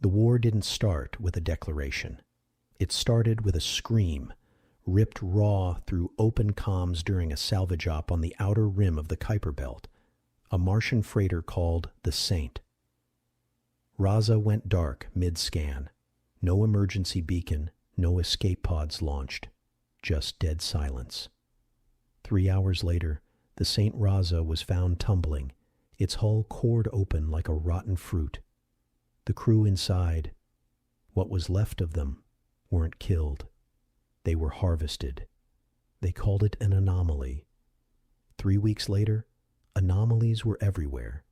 The war didn't start with a declaration. It started with a scream, ripped raw through open comms during a salvage op on the outer rim of the Kuiper Belt, a Martian freighter called the Saint. Raza went dark mid-scan. No emergency beacon, no escape pods launched, just dead silence. 3 hours later, the Saint Raza was found tumbling, its hull cored open like a rotten fruit. The crew inside, what was left of them, weren't killed. They were harvested. They called it an anomaly. 3 weeks later, anomalies were everywhere.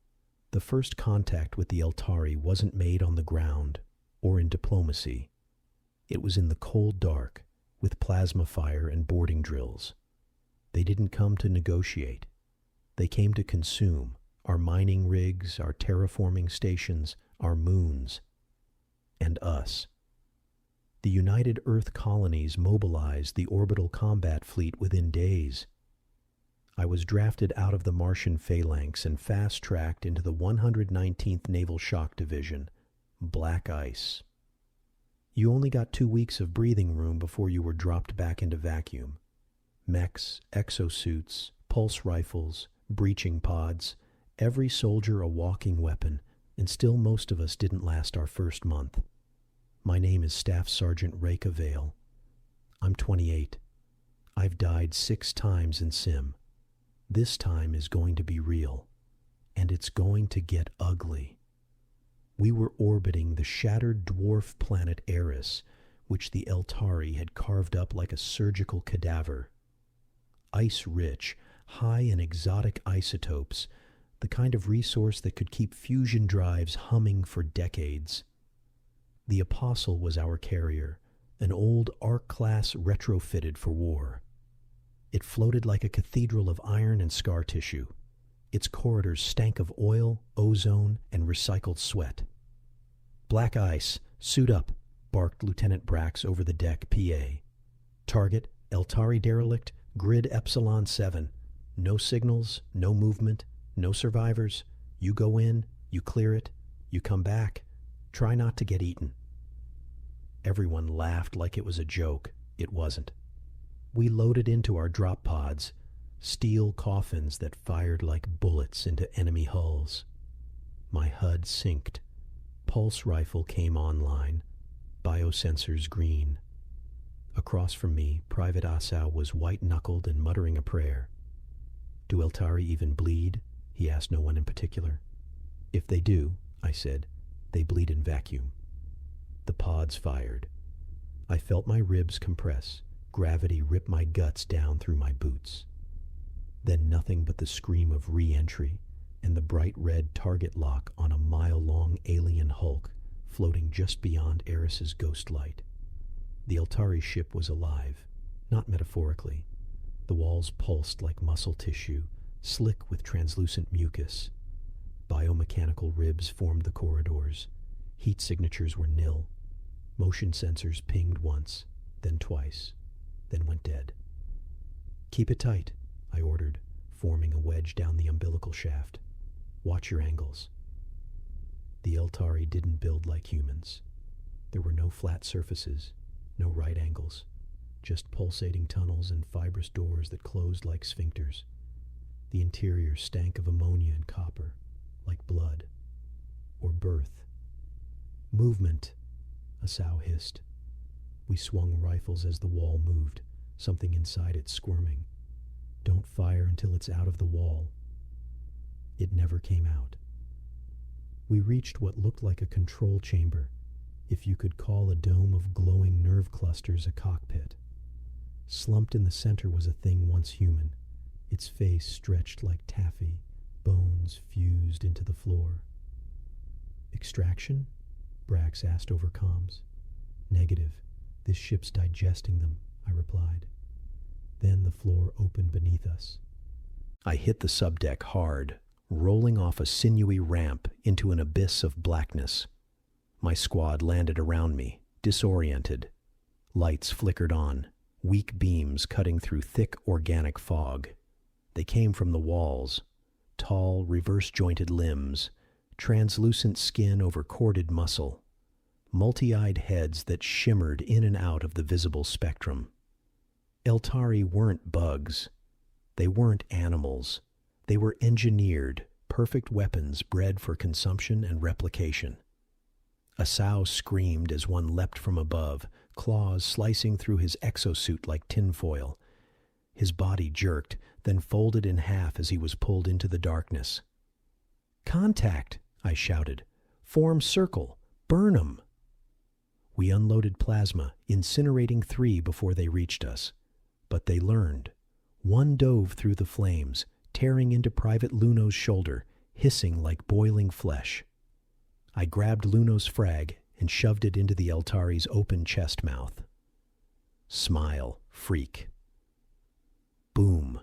The first contact with the Eltari wasn't made on the ground or in diplomacy. It was in the cold dark, with plasma fire and boarding drills. They didn't come to negotiate. They came to consume our mining rigs, our terraforming stations, our moons, and us. The United Earth colonies mobilized the orbital combat fleet within days. I was drafted out of the Martian phalanx and fast-tracked into the 119th Naval Shock Division, Black Ice. You only got 2 weeks of breathing room before you were dropped back into vacuum. Mechs, exosuits, pulse rifles, breaching pods, every soldier a walking weapon, and still most of us didn't last our first month. My name is Staff Sergeant Reka Vale. I'm 28. I've died 6 times in Sim. This time is going to be real, and it's going to get ugly. We were orbiting the shattered dwarf planet Eris, which the Eltari had carved up like a surgical cadaver. Ice-rich, high in exotic isotopes, the kind of resource that could keep fusion drives humming for decades. The Apostle was our carrier, an old Ark-class retrofitted for war. It floated like a cathedral of iron and scar tissue. Its corridors stank of oil, ozone, and recycled sweat. "Black Ice, suit up," barked Lieutenant Brax over the deck PA. "Target, Eltari derelict, grid Epsilon 7. No signals, no movement, no survivors. You go in, you clear it, you come back. Try not to get eaten." Everyone laughed like it was a joke. It wasn't. We loaded into our drop pods, steel coffins that fired like bullets into enemy hulls. My HUD synced. Pulse rifle came online. Biosensors green. Across from me, Private Asau was white-knuckled and muttering a prayer. "Do Eltari even bleed?" he asked no one in particular. "If they do," I said, "they bleed in vacuum." The pods fired. I felt my ribs compress. Gravity ripped my guts down through my boots. Then nothing but the scream of re-entry and the bright red target lock on a mile-long alien hulk floating just beyond Eris's ghost light. The Eltari ship was alive, not metaphorically. The walls pulsed like muscle tissue, slick with translucent mucus. Biomechanical ribs formed the corridors. Heat signatures were nil. Motion sensors pinged once, then twice, then went dead. "Keep it tight," I ordered, forming a wedge down the umbilical shaft. "Watch your angles." The Eltari didn't build like humans. There were no flat surfaces, no right angles, just pulsating tunnels and fibrous doors that closed like sphincters. The interior stank of ammonia and copper, like blood, or birth. "Movement," Asau hissed. We swung rifles as the wall moved, something inside it squirming. "Don't fire until it's out of the wall." It never came out. We reached what looked like a control chamber, if you could call a dome of glowing nerve clusters a cockpit. Slumped in the center was a thing once human, its face stretched like taffy, bones fused into the floor. "Extraction?" Brax asked over comms. "Negative. This ship's digesting them," I replied. Then the floor opened beneath us. I hit the subdeck hard, rolling off a sinewy ramp into an abyss of blackness. My squad landed around me, disoriented. Lights flickered on, weak beams cutting through thick organic fog. They came from the walls, tall, reverse-jointed limbs, translucent skin over corded muscle. multi-eyed heads that shimmered in and out of the visible spectrum. Eltari weren't bugs. They weren't animals. They were engineered, perfect weapons bred for consumption and replication. A sow screamed as one leapt from above, claws slicing through his exosuit like tinfoil. His body jerked, then folded in half as he was pulled into the darkness. "Contact!" I shouted. "Form circle! Burn 'em!" We unloaded plasma, incinerating 3 before they reached us. But they learned. One dove through the flames, tearing into Private Luno's shoulder, hissing like boiling flesh. I grabbed Luno's frag and shoved it into the Eltari's open chest mouth. "Smile, freak." Boom.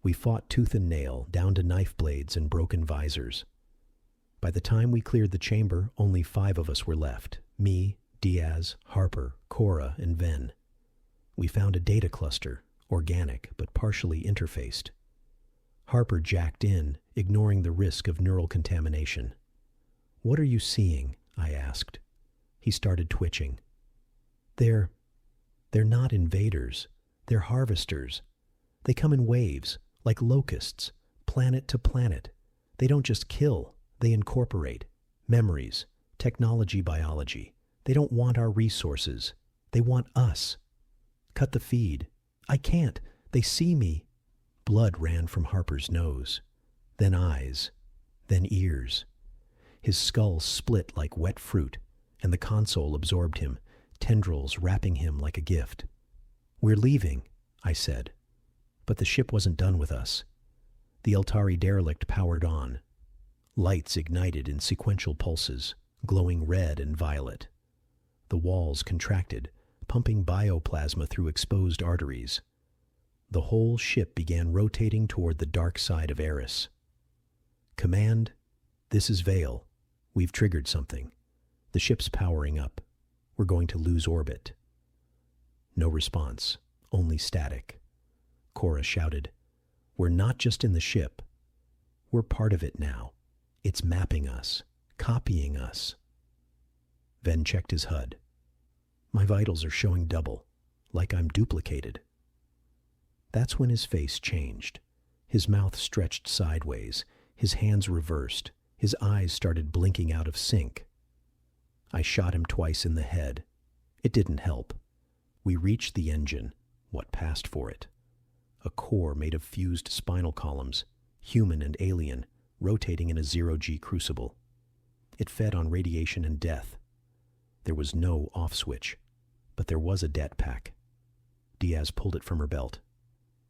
We fought tooth and nail, down to knife blades and broken visors. By the time we cleared the chamber, only 5 of us were left. Me, Diaz, Harper, Cora, and Ven. We found a data cluster, organic but partially interfaced. Harper jacked in, ignoring the risk of neural contamination. "What are you seeing?" I asked. He started twitching. They're not invaders. They're harvesters. They come in waves, like locusts, planet to planet. They don't just kill, they incorporate. Memories, technology, biology. They don't want our resources. They want us. Cut the feed. I can't. They see me. Blood ran from Harper's nose, then eyes, then ears. His skull split like wet fruit, and the console absorbed him, tendrils wrapping him like a gift. "We're leaving," I said. But the ship wasn't done with us. The Eltari derelict powered on. Lights ignited in sequential pulses, glowing red and violet. The walls contracted, pumping bioplasma through exposed arteries. The whole ship began rotating toward the dark side of Eris. "Command, this is Vale. We've triggered something. The ship's powering up. We're going to lose orbit." No response, only static. Cora shouted, "We're not just in the ship. We're part of it now. It's mapping us, copying us." Ven checked his HUD. "My vitals are showing double, like I'm duplicated." That's when his face changed. His mouth stretched sideways, his hands reversed, his eyes started blinking out of sync. I shot him twice in the head. It didn't help. We reached the engine, what passed for it. A core made of fused spinal columns, human and alien, rotating in a zero-G crucible. It fed on radiation and death. There was no off switch, but there was a det pack. Diaz pulled it from her belt.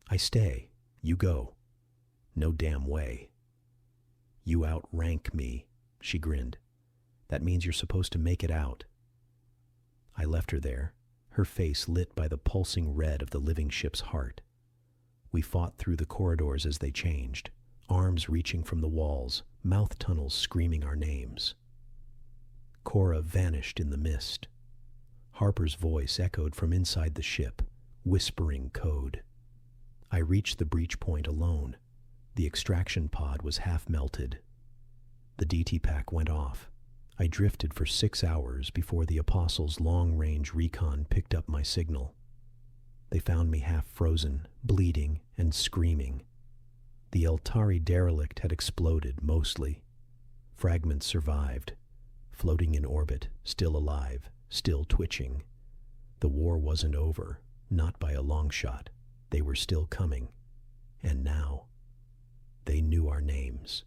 "I stay. You go." "No damn way." "You outrank me," she grinned. "That means you're supposed to make it out." I left her there, her face lit by the pulsing red of the living ship's heart. We fought through the corridors as they changed, arms reaching from the walls, mouth tunnels screaming our names. Cora vanished in the mist. Harper's voice echoed from inside the ship, whispering code. I reached the breach point alone. The extraction pod was half melted. The DT pack went off. I drifted for 6 hours before the Apostles' long-range recon picked up my signal. They found me half frozen, bleeding, and screaming. The Eltari derelict had exploded, mostly. Fragments survived, floating in orbit, still alive, still twitching. The war wasn't over, not by a long shot. They were still coming. And now, they knew our names.